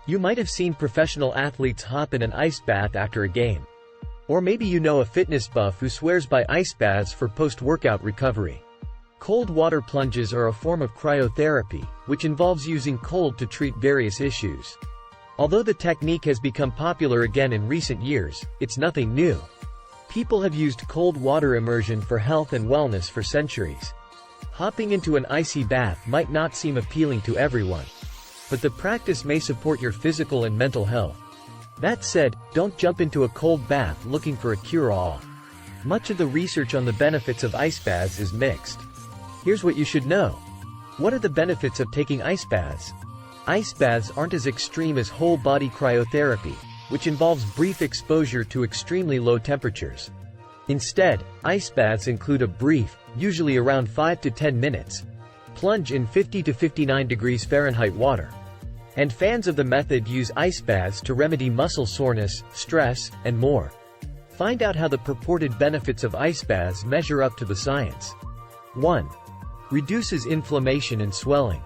You might have seen professional athletes hop in an ice bath after a game. Or maybe you know a fitness buff who swears by ice baths for post-workout recovery. Cold water plunges are a form of cryotherapy, which involves using cold to treat various issues. Although the technique has become popular again in recent years, it's nothing new. People have used cold water immersion for health and wellness for centuries. Hopping into an icy bath might not seem appealing to everyone, but the practice may support your physical and mental health. That said, don't jump into a cold bath looking for a cure-all. Much of the research on the benefits of ice baths is mixed. Here's what you should know. What are the benefits of taking ice baths? Ice baths aren't as extreme as whole-body cryotherapy, which involves brief exposure to extremely low temperatures. Instead, ice baths include a brief, usually around 5 to 10 minutes, plunge in 50 to 59 degrees Fahrenheit water. And fans of the method use ice baths to remedy muscle soreness, stress, and more. Find out how the purported benefits of ice baths measure up to the science. 1. Reduces inflammation and swelling.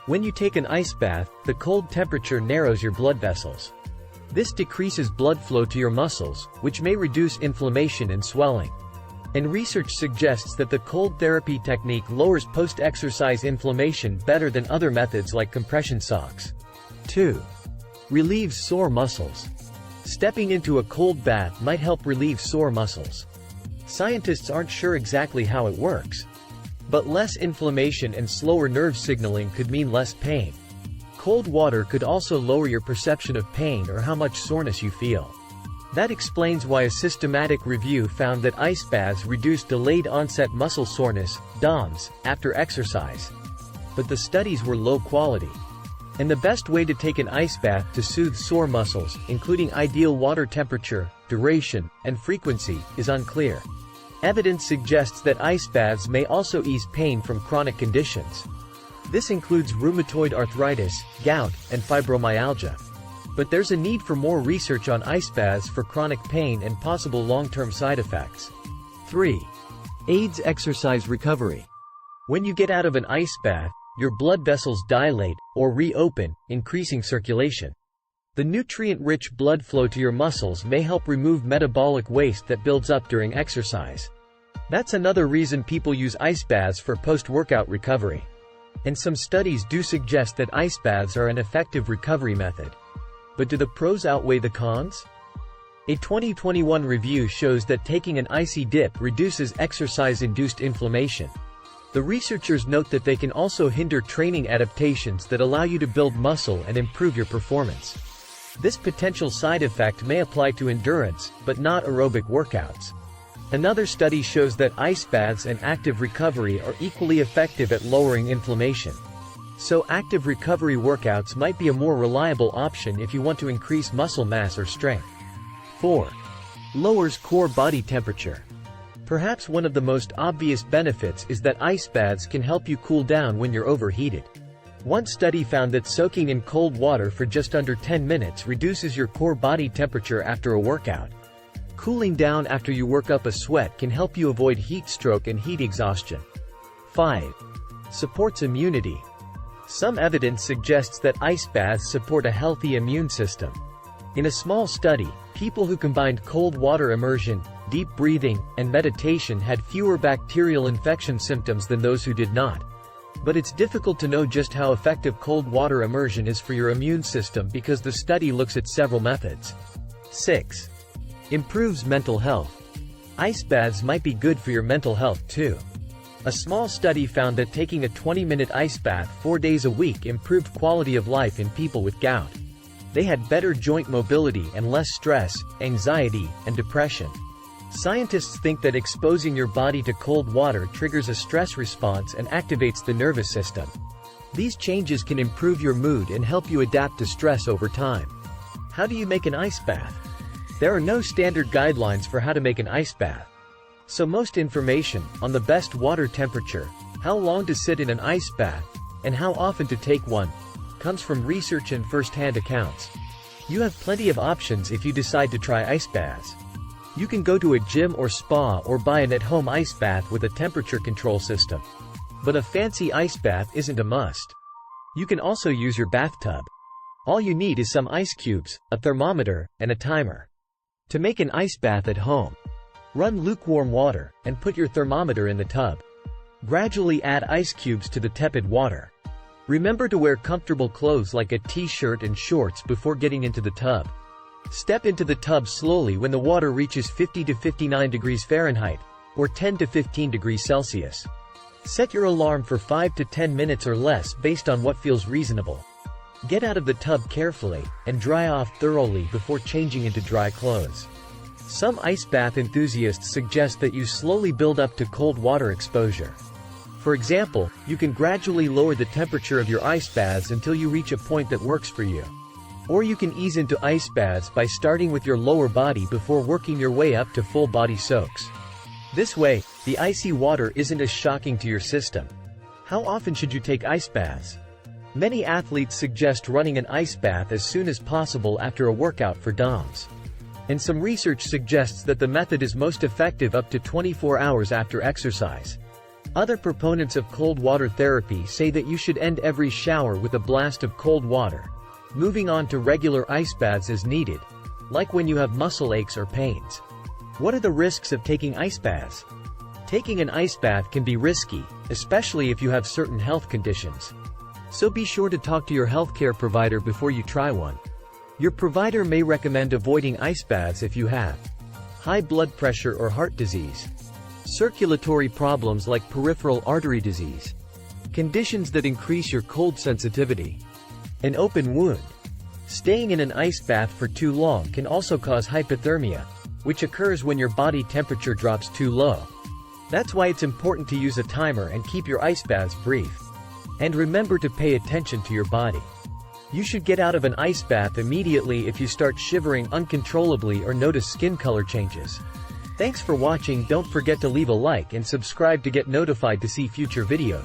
When you take an ice bath, the cold temperature narrows your blood vessels. This decreases blood flow to your muscles, which may reduce inflammation and swelling. And research suggests that the cold therapy technique lowers post-exercise inflammation better than other methods like compression socks. 2. Relieves sore muscles. Stepping into a cold bath might help relieve sore muscles. Scientists aren't sure exactly how it works, but less inflammation and slower nerve signaling could mean less pain. Cold water could also lower your perception of pain or how much soreness you feel. That explains why a systematic review found that ice baths reduce delayed onset muscle soreness, DOMS, after exercise. But the studies were low quality. And the best way to take an ice bath to soothe sore muscles, including ideal water temperature, duration, and frequency, is unclear. Evidence suggests that ice baths may also ease pain from chronic conditions. This includes rheumatoid arthritis, gout, and fibromyalgia. But there's a need for more research on ice baths for chronic pain and possible long-term side effects. 3. Aids exercise recovery. When you get out of an ice bath, your blood vessels dilate, or reopen, increasing circulation. The nutrient-rich blood flow to your muscles may help remove metabolic waste that builds up during exercise. That's another reason people use ice baths for post-workout recovery. And some studies do suggest that ice baths are an effective recovery method. But do the pros outweigh the cons? A 2021 review shows that taking an icy dip reduces exercise-induced inflammation. The researchers note that they can also hinder training adaptations that allow you to build muscle and improve your performance. This potential side effect may apply to endurance, but not aerobic workouts. Another study shows that ice baths and active recovery are equally effective at lowering inflammation. So active recovery workouts might be a more reliable option if you want to increase muscle mass or strength. 4. Lowers core body temperature. Perhaps one of the most obvious benefits is that ice baths can help you cool down when you're overheated. One study found that soaking in cold water for just under 10 minutes reduces your core body temperature after a workout. Cooling down after you work up a sweat can help you avoid heat stroke and heat exhaustion. 5. Supports immunity. Some evidence suggests that ice baths support a healthy immune system. In a small study, people who combined cold water immersion, deep breathing, and meditation had fewer bacterial infection symptoms than those who did not. But it's difficult to know just how effective cold water immersion is for your immune system because the study looks at several methods. 6. Improves mental health. Ice baths might be good for your mental health too. A small study found that taking a 20-minute ice bath 4 days a week improved quality of life in people with gout. They had better joint mobility and less stress, anxiety, and depression. Scientists think that exposing your body to cold water triggers a stress response and activates the nervous system. These changes can improve your mood and help you adapt to stress over time. How do you make an ice bath? There are no standard guidelines for how to make an ice bath. So most information on the best water temperature, how long to sit in an ice bath, and how often to take one comes from research and first-hand accounts. You have plenty of options if you decide to try ice baths. You can go to a gym or spa or buy an at-home ice bath with a temperature control system. But a fancy ice bath isn't a must. You can also use your bathtub. All you need is some ice cubes, a thermometer, and a timer. To make an ice bath at home, run lukewarm water, and put your thermometer in the tub. Gradually add ice cubes to the tepid water. Remember to wear comfortable clothes like a t-shirt and shorts before getting into the tub. Step into the tub slowly when the water reaches 50 to 59 degrees Fahrenheit, or 10 to 15 degrees Celsius. Set your alarm for 5 to 10 minutes or less based on what feels reasonable. Get out of the tub carefully, and dry off thoroughly before changing into dry clothes. Some ice bath enthusiasts suggest that you slowly build up to cold water exposure. For example, you can gradually lower the temperature of your ice baths until you reach a point that works for you. Or you can ease into ice baths by starting with your lower body before working your way up to full body soaks. This way, the icy water isn't as shocking to your system. How often should you take ice baths? Many athletes suggest running an ice bath as soon as possible after a workout for DOMs. And some research suggests that the method is most effective up to 24 hours after exercise. Other proponents of cold water therapy say that you should end every shower with a blast of cold water, moving on to regular ice baths as needed, like when you have muscle aches or pains. What are the risks of taking ice baths? Taking an ice bath can be risky, especially if you have certain health conditions. So be sure to talk to your healthcare provider before you try one. Your provider may recommend avoiding ice baths if you have high blood pressure or heart disease, circulatory problems like peripheral artery disease, conditions that increase your cold sensitivity, an open wound. Staying in an ice bath for too long can also cause hypothermia, which occurs when your body temperature drops too low. That's why it's important to use a timer and keep your ice baths brief. And remember to pay attention to your body. You should get out of an ice bath immediately if you start shivering uncontrollably or notice skin color changes. Thanks for watching. Don't forget to leave a like and subscribe to get notified to see future videos.